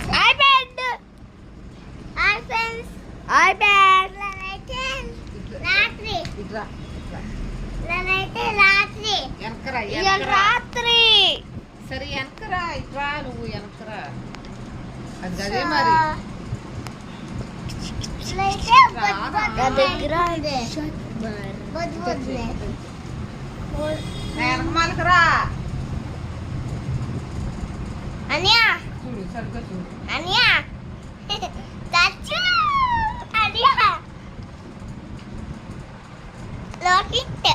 iPad. iPhones. iPad. రాత్రి. రాత్రి. రాత్రి. సరే వెనకరా ఇట్రా నువ్వు వెనకరా అది అదే మరి వెనకమాలకరా అనియా చూడు సరిగ్గా చూడు అనియా తచ్చు అనియా లోహిత్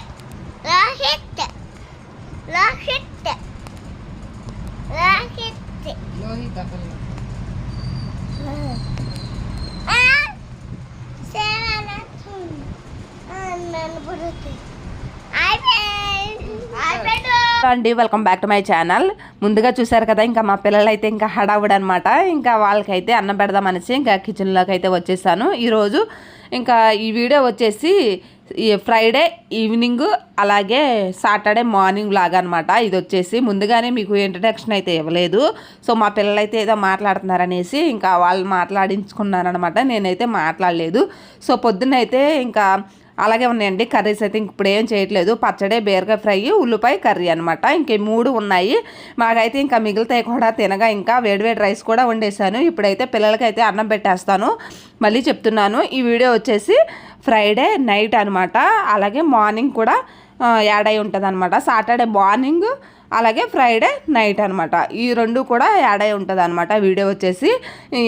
లోహిత్ లోహిత్ లోహిత్ లోహిత పిల్ల అండి welcome back to my channel. ముందుగా చూసారు కదా, ఇంకా మా పిల్లలు అయితే ఇంకా హడావుడు అనమాట. ఇంకా వాళ్ళకైతే అన్నం పెడదామనేసి ఇంకా కిచెన్లోకి అయితే వచ్చేసాను. ఈరోజు ఇంకా ఈ వీడియో వచ్చేసి ఫ్రైడే ఈవినింగ్ అలాగే సాటర్డే మార్నింగ్ లాగా అనమాట. ఇది వచ్చేసి ముందుగానే మీకు ఇంట్రడక్షన్ అయితే ఇవ్వలేదు. సో మా పిల్లలు అయితే ఏదో మాట్లాడుతున్నారనేసి ఇంకా వాళ్ళు మాట్లాడించుకున్నారనమాట. నేనైతే మాట్లాడలేదు. సో పొద్దున్నైతే ఇంకా అలాగే ఉన్నాయండి కర్రీస్ అయితే ఇప్పుడు ఏం చేయట్లేదు. పచ్చడి, బీరకాయ ఫ్రై, ఉల్లిపాయ కర్రీ అనమాట. ఇంక 3 ఉన్నాయి. మాకైతే ఇంకా మిగిలితాయి కూడా తినగా ఇంకా వేడివేడి రైస్ కూడా వండేసాను. ఇప్పుడైతే పిల్లలకైతే అన్నం పెట్టేస్తాను. మళ్ళీ చెప్తున్నాను, ఈ వీడియో వచ్చేసి ఫ్రైడే నైట్ అనమాట. అలాగే మార్నింగ్ కూడా యాడ్ అయి ఉంటుంది అనమాట. సాటర్డే మార్నింగ్ అలాగే ఫ్రైడే నైట్ అనమాట. ఈ 2 కూడా యాడ్ అయి ఉంటుంది అనమాట. వీడియో వచ్చేసి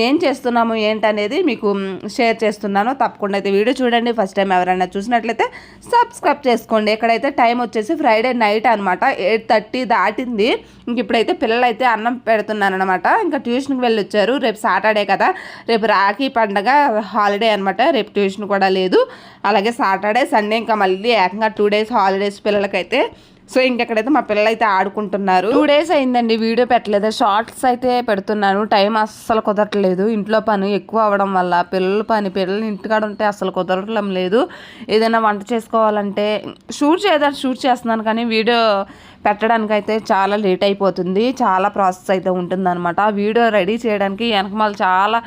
ఏం చేస్తున్నాము ఏంటనేది మీకు షేర్ చేస్తున్నాను. తప్పకుండా అయితే వీడియో చూడండి. ఫస్ట్ టైం ఎవరైనా చూసినట్లయితే సబ్స్క్రైబ్ చేసుకోండి. ఇక్కడైతే టైం వచ్చేసి ఫ్రైడే నైట్ అనమాట. 8:30 దాటింది. ఇంక ఇప్పుడైతే పిల్లలు అయితే అన్నం పెడుతున్నాను అనమాట. ఇంకా ట్యూషన్కి వెళ్ళి వచ్చారు. రేపు సాటర్డే కదా, రేపు రాఖీ పండగ హాలిడే అనమాట. రేపు ట్యూషన్ కూడా లేదు. అలాగే సాటర్డే సండే ఇంకా మళ్ళీ ఏకంగా 2 days హాలిడేస్ పిల్లలకైతే. సో ఇంకెక్కడైతే మా పిల్లలు అయితే ఆడుకుంటున్నారు. 2 days అయిందండి వీడియో పెట్టలేదు. షార్ట్స్ అయితే పెడుతున్నాను. టైం అస్సలు కుదరట్లేదు. ఇంట్లో పని ఎక్కువ అవ్వడం వల్ల పిల్లలు ఇంటికాడ ఉంటే అస్సలు కుదరటం లేదు. ఏదైనా వంట చేసుకోవాలంటే షూట్ చేస్తున్నాను కానీ వీడియో పెట్టడానికి అయితే చాలా లేట్ అయిపోతుంది. చాలా ప్రాసెస్ అయితే ఉంటుందన్నమాట. వీడియో రెడీ చేయడానికి వెనకమాల చాలా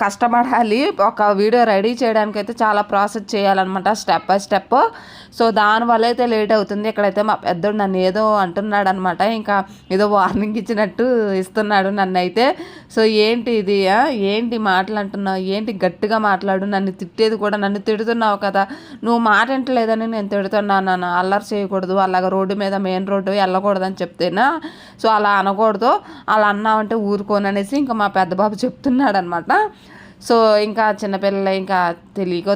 కష్టపడాలి. ఒక వీడియో రెడీ చేయడానికి అయితే చాలా ప్రాసెస్ చేయాలన్నమాట, స్టెప్ బై స్టెప్. సో దానివల్ల అయితే లేట్ అవుతుంది. ఇక్కడైతే మా పెద్దోడు నన్ను ఏదో అంటున్నాడు అనమాట. ఇంకా ఏదో వార్నింగ్ ఇచ్చినట్టు ఇస్తున్నాడు నన్ను అయితే. సో ఏంటి ఇది, ఏంటి మాటలు అంటున్నావు, ఏంటి గట్టిగా మాట్లాడు, నన్ను తిట్టేది కూడా, నన్ను తిడుతున్నావు కదా, నువ్వు మాట వింటలేదని నేను తిడుతున్నాను, అల్లరి చేయకూడదు, అలాగ రోడ్డు మీద మెయిన్ రోడ్డు వెళ్ళకూడదని చెప్తేనా, సో అలా అనకూడదు, అలా అన్నావంటే ఊరుకోననేసి ఇంకా మా పెద్ద బాబు చెప్తున్నాడు అనమాట. సో ఇంకా చిన్నపిల్లలు ఇంకా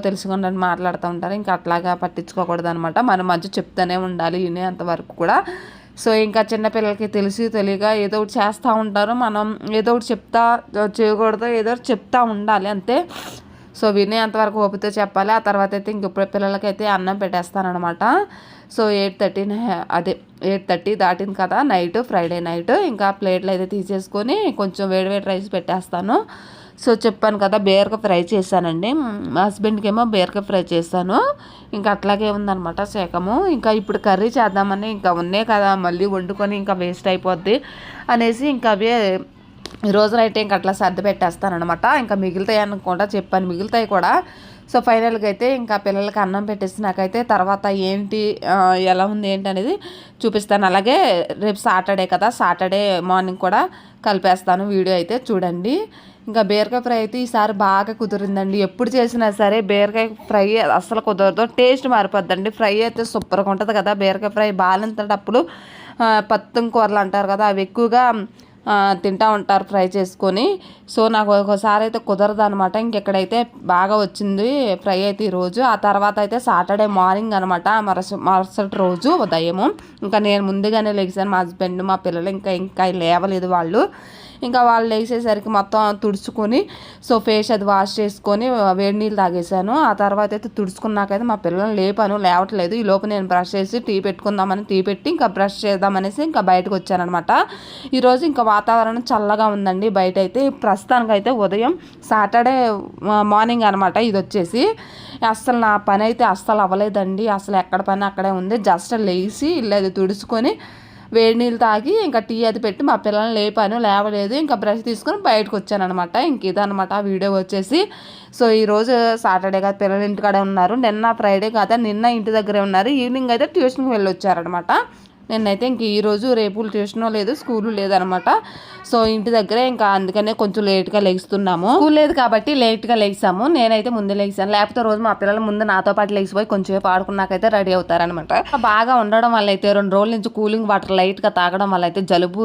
తెలుసుకొని మాట్లాడుతూ ఉంటారు. ఇంకా అట్లాగా పట్టించుకోకూడదు అనమాట. మనం మంచి చెప్తూనే ఉండాలి వినేంతవరకు కూడా. సో ఇంకా చిన్నపిల్లలకి తెలియక ఏదో ఒకటి చేస్తూ ఉంటారు. మనం ఏదో ఒకటి చేయకూడదు, ఏదో ఒకటి చెప్తూ ఉండాలి అంతే. సో వినేంతవరకు ఓపితో చెప్పాలి. ఆ తర్వాత అయితే ఇంక పిల్లలకైతే అన్నం పెట్టేస్తానమాట. సో 8:30 దాటింది కదా నైట్, ఫ్రైడే నైట్. ఇంకా ప్లేట్లు అయితే తీసేసుకొని కొంచెం వేడివేడి రైస్ పెట్టేస్తాను. సో చెప్పాను కదా బీరకాయ ఫ్రై చేశానండి. మా హస్బెండ్కి ఏమో బీరకాయ ఫ్రై చేశాను. ఇంకా అట్లాగే ఉందనమాట శేఖము. ఇంకా ఇప్పుడు కర్రీ చేద్దామని ఇంకా ఉన్నాయి కదా మళ్ళీ వండుకొని ఇంకా వేస్ట్ అయిపోద్ది అనేసి ఇంకా అవే రోజునైతే ఇంకా అట్లా సర్ది పెట్టేస్తానమాట. ఇంకా మిగులుతాయి అనుకుంటా చెప్పాను, మిగులుతాయి కూడా. సో ఫైనల్గా అయితే ఇంకా పిల్లలకి అన్నం పెట్టేసి నాకైతే తర్వాత ఎలా ఉంది ఏంటి అనేది చూపిస్తాను. అలాగే రేపు సాటర్డే కదా, సాటర్డే మార్నింగ్ కూడా కలిపేస్తాను. వీడియో అయితే చూడండి. ఇంకా బీరకాయ ఫ్రై అయితే ఈసారి బాగా కుదిరిందండి. ఎప్పుడు చేసినా సరే బీరకాయ ఫ్రై అస్సలు కుదరదు, టేస్ట్ మారిపోద్దండి. ఫ్రై అయితే సూపర్గా ఉంటుంది కదా బీరకాయ ఫ్రై. బాలింతటప్పుడు పత్తం కూరలు అంటారు కదా, అవి ఎక్కువగా తింటూ ఉంటారు ఫ్రై చేసుకొని. సో నాకు ఒకసారి అయితే కుదరదు అనమాట. ఇంకెక్కడైతే బాగా వచ్చింది ఫ్రై అయితే ఈరోజు. ఆ తర్వాత అయితే సాటర్డే మార్నింగ్ అనమాట, మరుసటి రోజు ఉదయము. ఇంకా నేను ముందుగానే లేచాను. మా హస్బెండ్ మా పిల్లలు ఇంకా లేవలేదు వాళ్ళు. ఇంకా వాళ్ళు లేచేసరికి మొత్తం తుడుచుకొని సో ఫేస్ అది వాష్ చేసుకొని వేడి నీళ్ళు తాగేసాను. ఆ తర్వాత అయితే తుడుచుకున్నాకైతే మా పిల్లల్ని లేవట్లేదు. ఈ లోపు నేను బ్రష్ చేసి టీ పెట్టి ఇంకా బ్రష్ చేద్దామనేసి ఇంకా బయటకు వచ్చానమాట. ఈరోజు ఇంకా వాతావరణం చల్లగా ఉందండి బయట అయితే. ప్రస్తుతానికైతే ఉదయం సాటర్డే మార్నింగ్ అనమాట. ఇది వచ్చేసి అస్సలు నా పని అయితే అస్సలు అవ్వలేదండి. అసలు ఎక్కడ పని అక్కడే ఉంది. జస్ట్ లేచి ఇల్లు అది తుడుచుకొని వేడి నీళ్ళు తాగి ఇంకా టీ అది పెట్టి మా పిల్లల్ని లేపాను, లేవలేదు. ఇంకా బ్రష్ తీసుకొని బయటకు వచ్చాను అనమాట. ఇంక ఇదనమాట వీడియో వచ్చేసి. సో ఈరోజు సాటర్డే కదా, పిల్లలు ఇంటికాడే ఉన్నారు. నిన్న ఫ్రైడే కదా, నిన్న ఇంటి దగ్గరే ఉన్నారు. ఈవినింగ్ అయితే ట్యూషన్కి వెళ్ళి వచ్చారనమాట. నిన్నైతే ఇంక ఈరోజు రేపు ట్యూషను లేదు, స్కూలు లేదనమాట. సో ఇంటి దగ్గరే ఇంకా అందుకనే కొంచెం లేట్గా లెగుస్తున్నాము. స్కూల్ లేదు కాబట్టి లేట్గా లెగిసాము. నేనైతే ముందే లెగిసాను, లేకపోతే రోజు మా పిల్లలు ముందు నాతో పాటు లెగిసిపోయి కొంచెంసేపు ఆడుకున్నాకైతే రెడీ అవుతారనమాట. బాగా ఉండడం వల్ల అయితే 2 రోజుల నుంచి కూలింగ్ వాటర్ లైట్గా తాగడం వల్ల అయితే జలుబు,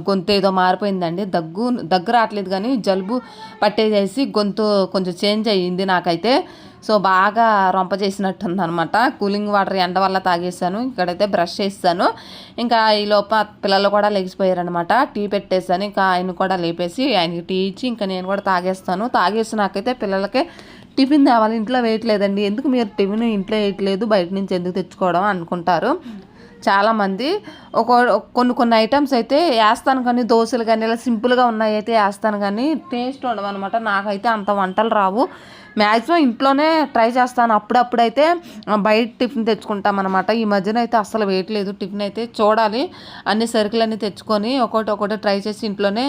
గొంతు ఏదో మారిపోయిందండి. దగ్గు రావట్లేదు కానీ జలుబు పట్టేసేసి గొంతు కొంచెం చేంజ్ అయ్యింది నాకైతే. సో బాగా రొంప చేసినట్టుంది అనమాట. కూలింగ్ వాటర్ ఎండ వల్ల తాగేసాను. ఇక్కడైతే బ్రష్ చేస్తాను. ఇంకా ఈ లోప పిల్లలు కూడా లెగిసిపోయారనమాట. టీ పెట్టేసాను. ఇంకా ఆయన కూడా లేపేసి ఆయనకి టీ ఇచ్చి ఇంకా నేను కూడా తాగేస్తాను. తాగేసి నాకైతే పిల్లలకి టిఫిన్ తేవాలి, ఇంట్లో వేయట్లేదండి. ఎందుకు మీరు టిఫిన్ ఇంట్లో వేయట్లేదు, బయట నుంచి ఎందుకు తెచ్చుకోవడం అనుకుంటారు చాలామంది. కొన్ని ఐటమ్స్ అయితే వేస్తాను కానీ, దోశలు కానీ ఇలా సింపుల్గా ఉన్నాయి అయితే వేస్తాను కానీ టేస్ట్ ఉండవు అనమాట. నాకైతే అంత వంటలు రావు. మ్యాక్సిమం ఇంట్లోనే ట్రై చేస్తాను. అప్పుడప్పుడైతే బయట టిఫిన్ తెచ్చుకుంటాం అనమాట. ఈ మధ్యన అయితే అస్సలు వేయట్లేదు టిఫిన్. అయితే చూడాలి, అన్ని సరుకులన్నీ తెచ్చుకొని ఒకటి ట్రై చేసి ఇంట్లోనే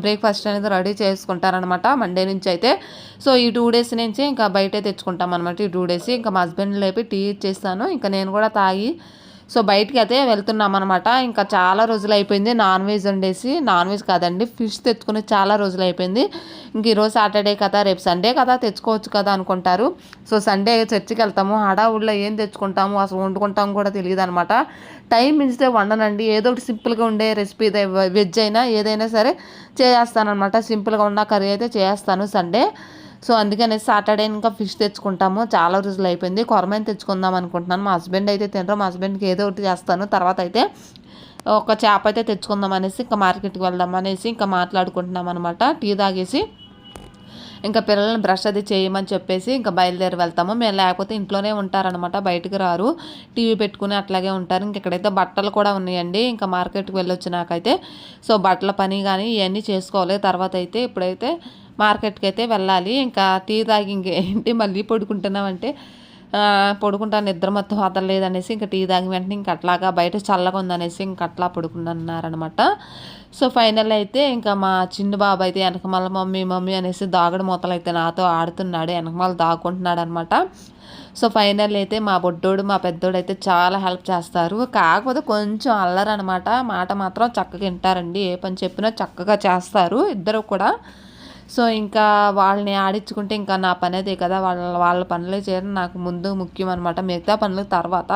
బ్రేక్ఫాస్ట్ అనేది రెడీ చేసుకుంటారనమాట మండే నుంచి అయితే. సో ఈ 2 డేస్ నుంచి ఇంకా బయటే తెచ్చుకుంటాం అనమాట. ఈ 2 డేస్ ఇంకా మా హస్బెండ్ లేపి టీ ఇచ్చేస్తాను. ఇంకా నేను కూడా తాగి సో బయటికి అయితే వెళ్తున్నాం అనమాట. ఇంకా చాలా రోజులు అయిపోయింది నాన్ వెజ్ వండేసి. నాన్ వెజ్ కాదండి, ఫిష్ తెచ్చుకుని చాలా రోజులు అయిపోయింది. ఇంక ఈరోజు సాటర్డే కదా, రేపు సండే కదా, తెచ్చుకోవచ్చు కదా అనుకుంటారు. సో సండే చర్చికి వెళ్తాము. హడావుడిలో ఏం తెచ్చుకుంటాము, అసలు వండుకుంటాము కూడా తెలియదు అనమాట. టైం మించితే వండనండి. ఏదో ఒకటి సింపుల్గా ఉండే రెసిపీ, వెజ్ అయినా ఏదైనా సరే చేస్తానమాట. సింపుల్గా ఉన్న కర్రీ అయితే చేస్తాను సండే. సో అందుకని సాటర్డే ఇంకా ఫిష్ తెచ్చుకుంటాము. చాలా రోజులు అయిపోయింది. కొరమైన తెచ్చుకుందాం అనుకుంటున్నాను. మా హస్బెండ్ అయితే తినరు. మా హస్బెండ్కి ఏదో ఒకటి చేస్తాను. తర్వాత అయితే ఒక చేప అయితే తెచ్చుకుందాం అనేసి ఇంకా మార్కెట్కి వెళ్దాం అనేసి ఇంకా మాట్లాడుకుంటున్నాం అనమాట. టీ తాగేసి ఇంకా పిల్లల్ని బ్రష్ అది చేయమని చెప్పేసి ఇంకా బయలుదేరి వెళ్తాము. మేము లేకపోతే ఇంట్లోనే ఉంటారనమాట, బయటకు రారు. టీవీ పెట్టుకుని అట్లాగే ఉంటారు. ఇంక ఇక్కడైతే బట్టలు కూడా ఉన్నాయండి. ఇంకా మార్కెట్కి వెళ్ళొచ్చు నాకైతే. సో బట్టల పని కానీ ఇవన్నీ చేసుకోవాలి. తర్వాత అయితే ఇప్పుడైతే మార్కెట్కి అయితే వెళ్ళాలి. ఇంకా టీ తాగి ఇంకేంటి మళ్ళీ పడుకుంటున్నామంటే పడుకుంటాను, నిద్ర మొత్తం వదలలేదు అనేసి ఇంకా టీ తాగి వెంటనే ఇంక అట్లాగా బయట చల్లగా ఉందనేసి ఇంక అట్లా పడుకున్నారనమాట. సో ఫైనల్ అయితే ఇంకా మా చిన్న బాబు అయితే వెనకమాల మమ్మీ అనేసి దాగుడు మూతలు అయితే నాతో ఆడుతున్నాడు, వెనకమాల దాక్కుంటున్నాడు అనమాట. సో ఫైనల్ అయితే మా బొడ్డోడు మా పెద్దోడు అయితే చాలా హెల్ప్ చేస్తారు. కాకపోతే కొంచెం అల్లరనమాట. మాట మాత్రం చక్కగా వింటారండి, ఏ పని చెప్పినా చక్కగా చేస్తారు ఇద్దరు కూడా. సో ఇంకా వాళ్ళని ఆడించుకుంటే ఇంకా నా పని అదే కదా, వాళ్ళ పనులు చేయడం నాకు ముందు ముఖ్యం అనమాట. మిగతా పనుల తర్వాత,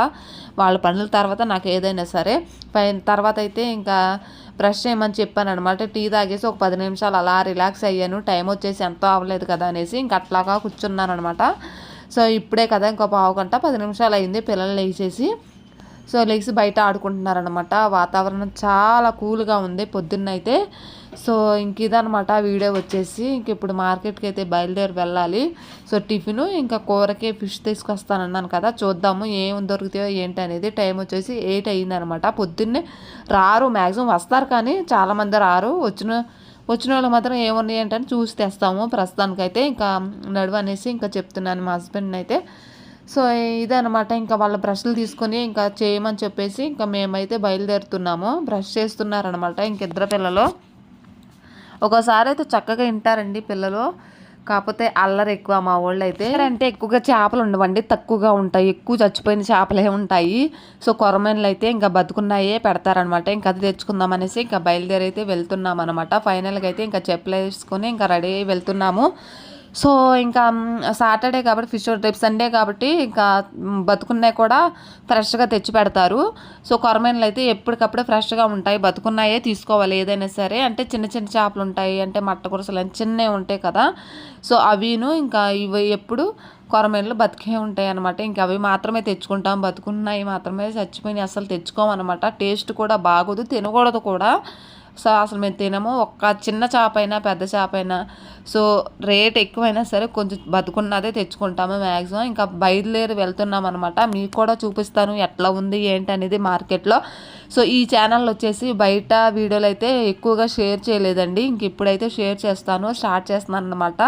వాళ్ళ పనుల తర్వాత నాకు ఏదైనా సరే. తర్వాత అయితే ఇంకా బ్రష్ చేయమని చెప్పాను అనమాట. టీ తాగేసి ఒక 10 నిమిషాలు అలా రిలాక్స్ అయ్యాను. టైం వచ్చేసి ఎంతో అవ్వలేదు కదా అనేసి ఇంక అట్లాగా కూర్చున్నాను అనమాట. సో ఇప్పుడే కదా ఇంకో 15 గంట 10 నిమిషాలు అయింది పిల్లలు లేచేసి. సో లెగ్స్ బయట ఆడుకుంటున్నారనమాట. వాతావరణం చాలా కూల్గా ఉంది పొద్దున్నైతే. సో ఇంక ఇదనమాట వీడియో వచ్చేసి. ఇంక ఇప్పుడు మార్కెట్కి అయితే బయలుదేరి వెళ్ళాలి. సో టిఫిన్ ఇంకా కూరకే ఫిష్ తీసుకొస్తానన్నాను కదా, చూద్దాము ఏం దొరుకుతాయో ఏంటి అనేది. టైం వచ్చేసి 8 అయ్యిందనమాట. పొద్దున్నే రారు, మ్యాక్సిమం వస్తారు కానీ చాలామంది రారు. వచ్చిన వాళ్ళు మాత్రం ఏమున్నాయి ఏంటని చూసి తెస్తాము. ప్రస్తుతానికైతే ఇంకా నడువు అనేసి ఇంకా చెప్తున్నాను మా హస్బెండ్ అయితే. సో ఇదనమాట. ఇంకా వాళ్ళ బ్రష్లు తీసుకొని ఇంకా చేయమని చెప్పేసి ఇంకా మేమైతే బయలుదేరుతున్నాము. బ్రష్ చేస్తున్నారనమాట ఇంకిద్దరు పిల్లలు. ఒక్కోసారి అయితే చక్కగా వింటారండి పిల్లలు, కాకపోతే అల్లరి ఎక్కువ మా వాళ్ళు అయితే. అంటే ఎక్కువగా చేపలు ఉండవండి, తక్కువగా ఉంటాయి. ఎక్కువ చచ్చిపోయిన చేపలే ఉంటాయి. సో కొరమేన్లు అయితే ఇంకా బతుకున్నాయే పెడతారనమాట. ఇంకా అది తెచ్చుకుందాం అనేసి ఇంకా బయలుదేరి అయితే వెళ్తున్నాం అనమాట. ఫైనల్గా అయితే ఇంకా చెప్పులు వేసుకొని ఇంకా రెడీ అయ్యి వెళ్తున్నాము. సో ఇంకా సాటర్డే కాబట్టి ఫిష్, రేపు సండే కాబట్టి ఇంకా బతుకున్నాయి కూడా ఫ్రెష్గా తెచ్చి పెడతారు. సో కొరమేన్లు అయితే ఎప్పటికప్పుడే ఫ్రెష్గా ఉంటాయి. బతుకున్నాయే తీసుకోవాలి ఏదైనా సరే. అంటే చిన్న చిన్న చేపలు ఉంటాయి, అంటే మట్ట కురసలు అని చిన్నవి ఉంటాయి కదా. సో అవిను ఇంకా ఇవి ఎప్పుడు కొరమేన్లు బతికే ఉంటాయి అనమాట. ఇంకా అవి మాత్రమే తెచ్చుకుంటాం. బతుకున్నాయి మాత్రమే, చచ్చిపోయినాయి అసలు తెచ్చుకోమన్నమాట. టేస్ట్ కూడా బాగోదు, తినకూడదు కూడా. సో అసలు మేము తినము. ఒక్క చిన్న చేప అయినా పెద్ద చేప అయినా సో రేట్ ఎక్కువైనా సరే కొంచెం బతుకున్నదే తెచ్చుకుంటాము మ్యాక్సిమం. ఇంకా బయలుదేరి వెళ్తున్నాం అనమాట. మీకు కూడా చూపిస్తాను ఎట్లా ఉంది ఏంటి అనేది మార్కెట్లో. సో ఈ ఛానల్ వచ్చేసి బయట వీడియోలు అయితే ఎక్కువగా షేర్ చేయలేదండి. ఇంక ఇప్పుడైతే షేర్ చేస్తాను, స్టార్ట్ చేస్తున్నాను అనమాట.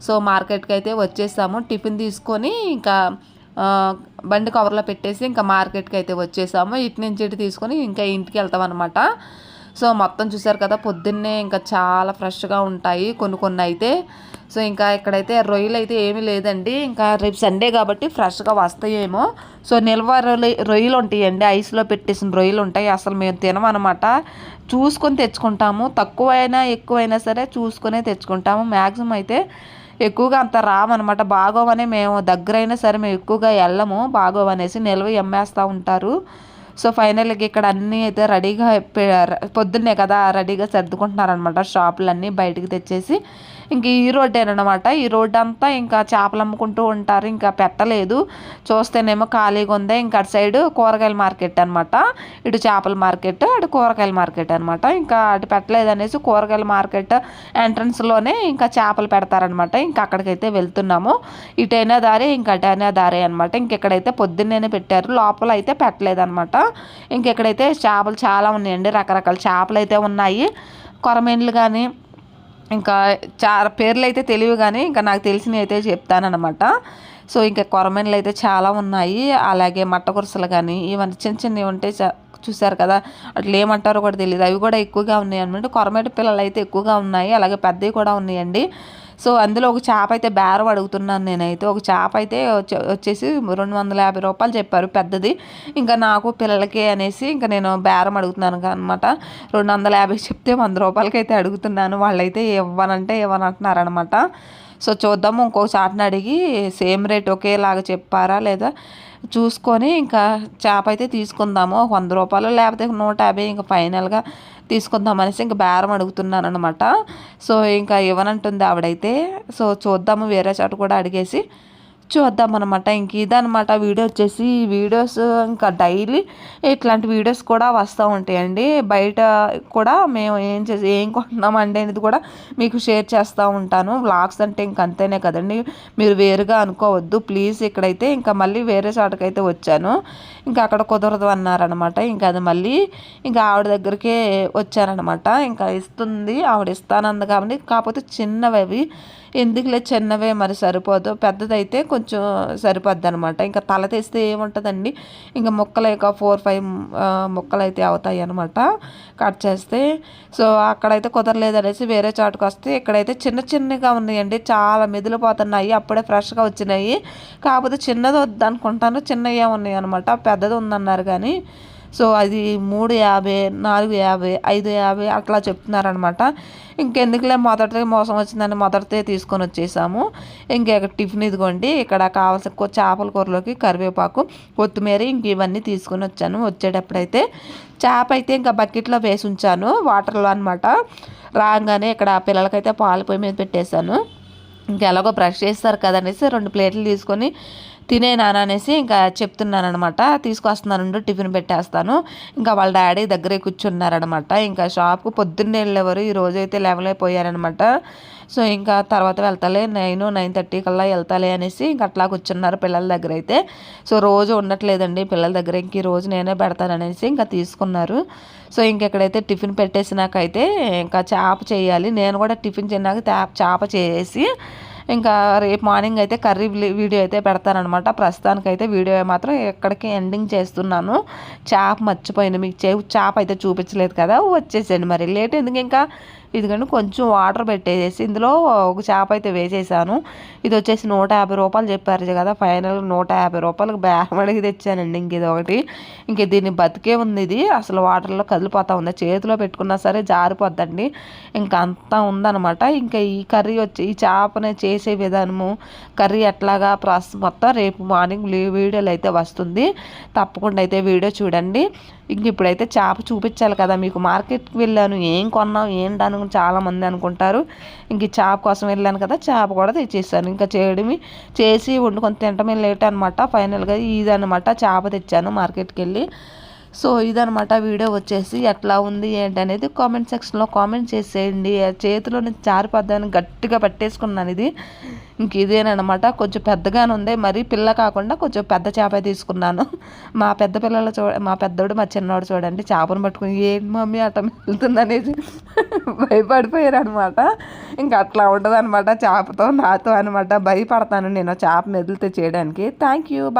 సో మార్కెట్కి అయితే వచ్చేసాము. టిఫిన్ తీసుకొని ఇంకా బండి కవర్లో పెట్టేసి ఇంకా మార్కెట్కి అయితే వచ్చేసాము. ఇటు నుంచి ఇటు తీసుకొని ఇంకా ఇంటికి వెళ్తాం అనమాట. సో మొత్తం చూసారు కదా, పొద్దున్నే ఇంకా చాలా ఫ్రెష్గా ఉంటాయి కొన్ని అయితే. సో ఇంకా ఇక్కడైతే రొయ్యలు అయితే ఏమీ లేదండి, ఇంకా రేపు సండే కాబట్టి ఫ్రెష్గా వస్తాయేమో. సో నిల్వ రొయ్యలు ఉంటాయండి, ఐస్లో పెట్టేసిన రొయ్యలు ఉంటాయి. అసలు మేము తినమన్నమాట, చూసుకొని తెచ్చుకుంటాము. తక్కువైనా ఎక్కువైనా సరే చూసుకొనే తెచ్చుకుంటాము. మ్యాక్సిమం అయితే ఎక్కువగా అంత రామన్నమాట. బాగోవనే మేము దగ్గరైనా సరే మేము ఎక్కువగా వెళ్ళము, బాగోవనేసి నిల్వ అమ్మేస్తూ ఉంటారు. సో ఫైనల్గా ఇక్కడ అన్నీ అయితే రెడీగా పొద్దున్నే కదా రెడీగా సర్దుకుంటున్నారనమాట. షాపులన్నీ బయటికి తెచ్చేసి ఇంక ఈ రోడ్డేనమాట. ఈ రోడ్డు అంతా ఇంకా చేపలు అమ్ముకుంటూ ఉంటారు. ఇంకా పెట్టలేదు, చూస్తేనేమో ఖాళీగా ఉంది. ఇంకా అటు సైడ్ కూరగాయల మార్కెట్ అనమాట, ఇటు చేపల మార్కెట్, అటు కూరగాయల మార్కెట్ అనమాట. ఇంకా అటు పెట్టలేదు అనేసి కూరగాయల మార్కెట్ ఎంట్రన్స్లోనే ఇంకా చేపలు పెడతారనమాట. ఇంకా అక్కడికైతే వెళ్తున్నాము. ఇటైనా దారి ఇంకా అటైనా దారి అనమాట. ఇంకెక్కడైతే పొద్దున్నేనే పెట్టారు, లోపల అయితే పెట్టలేదు అనమాట. ఇంకెక్కడైతే చేపలు చాలా ఉన్నాయండి, రకరకాల చేపలు అయితే ఉన్నాయి. కొరమేన్లు కానీ ఇంకా చాలా పేర్లు అయితే తెలియవు కానీ ఇంకా నాకు తెలిసినవి అయితే చెప్తానమాట. సో ఇంకా కొరమేన్లు అయితే చాలా ఉన్నాయి, అలాగే మట్టగురసలు కానీ ఇవన్నీ చిన్నవి ఉంటే చూసారు కదా, అట్లా ఏమంటారో కూడా తెలియదు, అవి కూడా ఎక్కువగా ఉన్నాయి అనమాట. కొరమేట పిల్లలు అయితే ఎక్కువగా ఉన్నాయి, అలాగే పెద్దవి కూడా ఉన్నాయండి. సో అందులో ఒక చేప అయితే బేరం అడుగుతున్నాను నేనైతే. ఒక చేప అయితే వచ్చేసి 250 రూపాయలు చెప్పారు పెద్దది. ఇంకా నాకు పిల్లలకి అనేసి ఇంకా నేను బేరం అడుగుతున్నాను అనమాట. 250 చెప్తే 100 రూపాయలకి అయితే అడుగుతున్నాను. వాళ్ళైతే ఇవ్వనంటే ఇవ్వనంటున్నారనమాట. సో చూద్దాము, ఇంకో చాటుని అడిగి సేమ్ రేట్ ఒకేలాగా చెప్పారా లేదా చూసుకొని ఇంకా చేప అయితే తీసుకుందాము. 100 రూపాయలు లేకపోతే 150 ఇంకా ఫైనల్గా తీసుకుందాం అనేసి ఇంకా బేరం అడుగుతున్నాను అనమాట. సో ఇంకా ఇవ్వనంటుంది ఆవిడైతే. సో చూద్దాము, వేరే చోట కూడా అడిగేసి చూద్దాం అనమాట. ఇంక ఇదనమాట వీడియో వచ్చేసి. ఈ వీడియోస్ ఇంకా డైలీ ఇట్లాంటి వీడియోస్ కూడా వస్తూ ఉంటాయండి. బయట కూడా మేము ఏం కొంటున్నామండి అనేది కూడా మీకు షేర్ చేస్తూ ఉంటాను. వ్లాగ్స్ అంటే ఇంక అంతేనే కదండి, మీరు వేరుగా అనుకోవద్దు ప్లీజ్. ఇక్కడైతే ఇంకా మళ్ళీ వేరే చోటకైతే వచ్చాను, ఇంకా అక్కడ కుదరదు అన్నారనమాట. ఇంకా అది మళ్ళీ ఇంకా ఆవిడ దగ్గరికే వచ్చారనమాట. ఇంకా ఇస్తుంది ఆవిడ, ఇస్తానంది కాబట్టి. కాకపోతే చిన్నవి అవి, ఎందుకులే చిన్నవే మరి సరిపోదు, పెద్దదైతే కొంచెం సరిపోద్ది అనమాట. ఇంకా తల తెస్తే ఏముంటుందండి, ఇంకా ముక్కలు ఇక 4-5 ముక్కలు అయితే అవుతాయి అనమాట కట్ చేస్తే. సో అక్కడైతే కుదరలేదు అనేసి వేరే చాటుకు వస్తే ఇక్కడైతే చిన్నగా ఉన్నాయండి, చాలా మెదిలిపోతున్నాయి, అప్పుడే ఫ్రెష్గా వచ్చినాయి. కాకపోతే చిన్నది వద్దు అనుకుంటాను, చిన్నవి ఉన్నాయి అనమాట. పెద్దది ఉందన్నారు కానీ సో అది 350, 450, 550 అట్లా చెప్తున్నారనమాట. ఇంకెందుకులే మొదటి మోసం వచ్చిందని మొదటితే తీసుకొని వచ్చేసాము. ఇంకా టిఫిన్ ఇదిగోండి, ఇక్కడ కావాల్సిన చేపల కూరలోకి కరివేపాకు, కొత్తిమీర ఇంక ఇవన్నీ తీసుకొని వచ్చాను. వచ్చేటప్పుడైతే చేప అయితే ఇంకా బకెట్లో వేసి ఉంచాను వాటర్లో అనమాట. రాగానే ఇక్కడ పిల్లలకైతే పాలు పొయ్యి మీద పెట్టేశాను. ఇంకెలాగో బ్రష్ చేస్తారు కదనేసి 2 ప్లేట్లు తీసుకొని తినే నాన్న అనేసి ఇంకా చెప్తున్నాను అనమాట. తీసుకొస్తున్నాను, టిఫిన్ పెట్టేస్తాను. ఇంకా వాళ్ళ డాడీ దగ్గరే కూర్చున్నారనమాట. ఇంకా షాప్కు పొద్దున్నే వెళ్ళేవారు, ఈ రోజు అయితే లేవలేకపోయారనమాట. సో ఇంకా తర్వాత వెళ్తాలే 9-9:30 కల్లా వెళ్తాలే అనేసి ఇంకా అట్లా కూర్చున్నారు పిల్లల దగ్గర అయితే. సో రోజు ఉండట్లేదండి పిల్లల దగ్గర, ఇంక ఈ రోజు నేనే పెడతాను అనేసి ఇంకా తీసుకున్నారు. సో ఇంకెక్కడైతే టిఫిన్ పెట్టేసినాకైతే ఇంకా చేప చేయాలి. నేను కూడా టిఫిన్ తిన్నాక చేప చేసి ఇంకా రేపు మార్నింగ్ అయితే కర్రీ వీడియో అయితే పెడతానమాట. ప్రస్తుతానికైతే వీడియో మాత్రం ఎక్కడికి ఎండింగ్ చేస్తున్నాను. చేప మర్చిపోయింది, మీకు చేప అయితే చూపించలేదు కదా, వచ్చేసాను మరి లేట్ ఎందుకు. ఇంకా ఇదిగండి కొంచెం వాటర్ పెట్టేసి ఇందులో ఒక చేప అయితే వేసేసాను. ఇది వచ్చేసి 150 రూపాయలు చెప్పారు కదా, ఫైనల్ 150 రూపాయలకు బేరం అడిగి తెచ్చానండి. ఇంక ఇది ఒకటి, ఇంక దీన్ని బతికే ఉంది, ఇది అసలు వాటర్లో కదిలిపోతూ ఉంది, చేతిలో పెట్టుకున్నా సరే జారిపోద్దండి. ఇంకా అంతా ఉందన్నమాట. ఇంకా ఈ కర్రీ వచ్చి ఈ చేపని చేసే విధానము, కర్రీ ఎట్లాగా ప్రాసెస్ మొత్తం రేపు మార్నింగ్ వీడియోలు అయితే వస్తుంది, తప్పకుండా అయితే వీడియో చూడండి. ఇంక ఇప్పుడైతే చేప చూపించాలి కదా మీకు. మార్కెట్కి వెళ్ళాను, ఏం కొన్నాం ఏంటని చాలామంది అనుకుంటారు. ఇంక ఈ చేప కోసం వెళ్ళాను కదా, చేప కూడా తెచ్చేసాను. ఇంకా చేసి వండుకొని తినటమే లేట్ అనమాట. ఫైనల్గా ఇదనమాట చేప తెచ్చాను మార్కెట్కి వెళ్ళి. సో ఇదనమాట వీడియో వచ్చేసి. ఎట్లా ఉంది ఏంటి అనేది కామెంట్ సెక్షన్లో కామెంట్ చేసేయండి. చేతిలో నుంచి జారిపోద్దని గట్టిగా పట్టేసుకున్నాను ఇది. ఇంక ఇదేనమాట, కొంచెం పెద్దగానే ఉంది, మరీ పిల్ల కాకుండా కొంచెం పెద్ద చేప తీసుకున్నాను. మా పెద్ద పిల్లలు మా పెద్దోడు మా చిన్నోడు చూడండి చేపను పట్టుకుని ఏంటి మమ్మీ అట్ట వెళ్తుంది అనేది భయపడిపోయారు అనమాట. ఇంకా అట్లా ఉంటుంది అనమాట చేపతో నాతో అనమాట. భయపడతాను నేను చేప మెదిలితే చేయడానికి. Thank you, bye.